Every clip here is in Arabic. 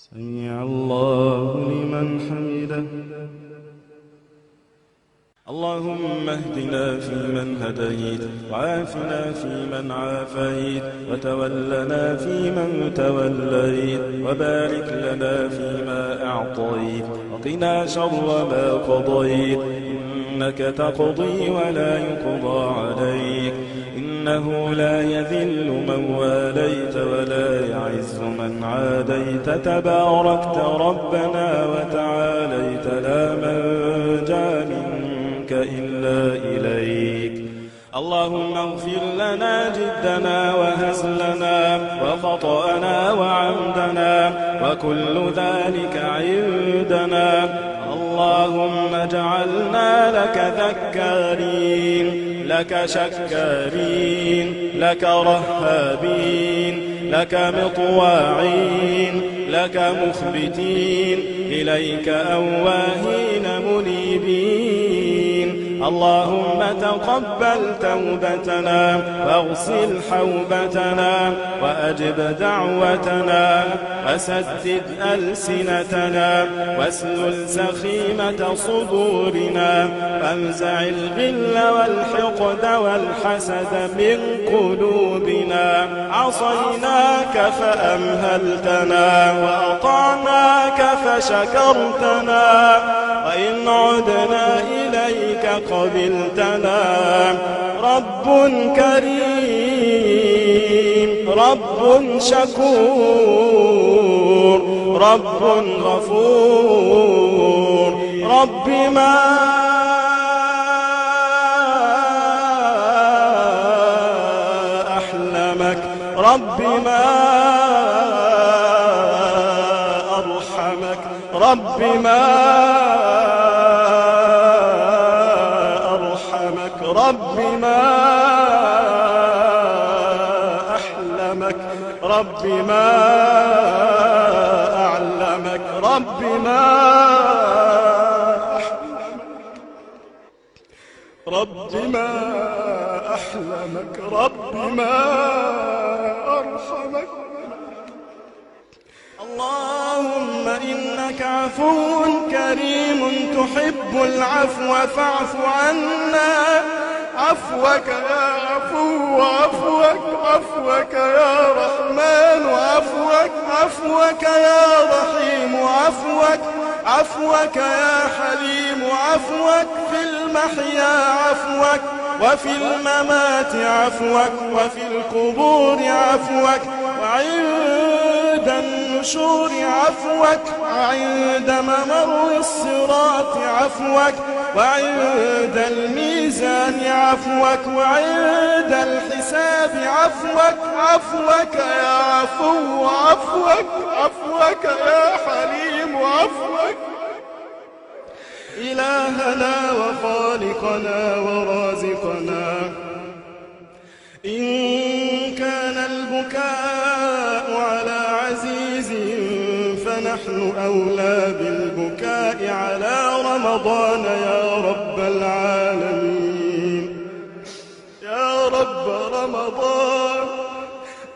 سمع الله لمن حمده. اللهم اهدنا فيمن هديت، وعافنا فيمن عافيت، وتولنا فيمن توليت، وبارك لنا فيما أعطيت، وقنا شر ما قضيت، إنك تقضي ولا يقضى عليك، إنه لا يذل من واليت ولا يعز من عاديت، تباركت ربنا وتعاليت، لا منجا منك إلا إليك. اللهم اغفر لنا جدنا وهزلنا وخطأنا وعمدنا وكل ذلك عندنا. اللهم اجعلنا لك ذكارين، لك شكارين، لك رهابين، لك مطواعين، لك مخبتين، إليك أواهين منيبين. اللهم تقبل توبتنا واغسل حوبتنا وأجب دعوتنا وسدد ألسنتنا واسلل سخيمة صدورنا وانزع الغل والحقد والحسد من قلوبنا. عصيناك فأمهلتنا وأطعناك فشكرتنا، وإن عدنا إليك قبلتنا. رب كريم، رب شكور، رب غفور. رب ما أحلمك، رب ما أرحمك، رب ما رب ما أحلمك، رب ما أعلمك، رب ما رب ما أحلمك، رب ما أرحمك. اللهم إنك عفو كريم تحب العفو فاعف عنا. عفوك يا عفو، عفوك، عفوك يا رحمن، عفوك، عفوك يا رحيم، عفوك، عفوك يا حليم، عفوك في المحيا، عفوك وفي الممات، عفوك وفي القبور، عفوك وعند النشور، عفوك وعند ممر الصراط، عفوك وعند الميزان، عفوك وعند الحساب، عفوك، عفوك يا عفو، عفوك، عفوك يا حليم، عفوك. إلهنا وخالقنا ورازقنا، إن كان البكاء على عزيز فنحن أولى بالبكاء على رمضان يا رب العالمين. يا رب رمضان،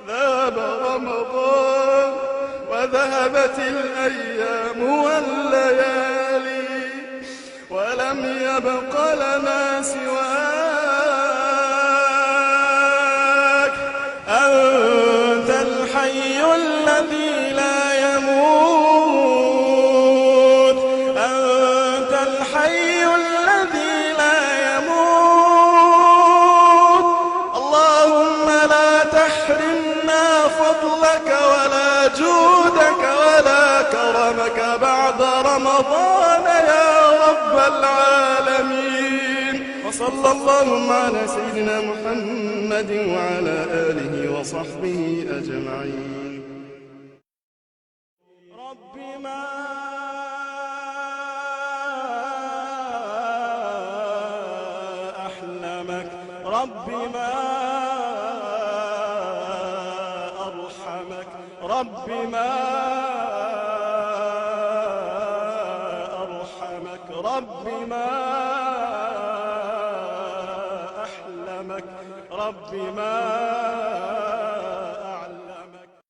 ذهب رمضان وذهبت الأيام والليالي، ولم يبق لنا سواك. أنت الحي الذي لا يموت، أنت الحي الذي لا يموت. اللهم لا تحرمنا فضلك ولا جودك ولا كرمك بعد رمضان يا رب العالمين. وصلى اللهم على سيدنا محمد وعلى آله وصحبه أجمعين. رب ما أحلمك، رب ما أرحمك، رب ما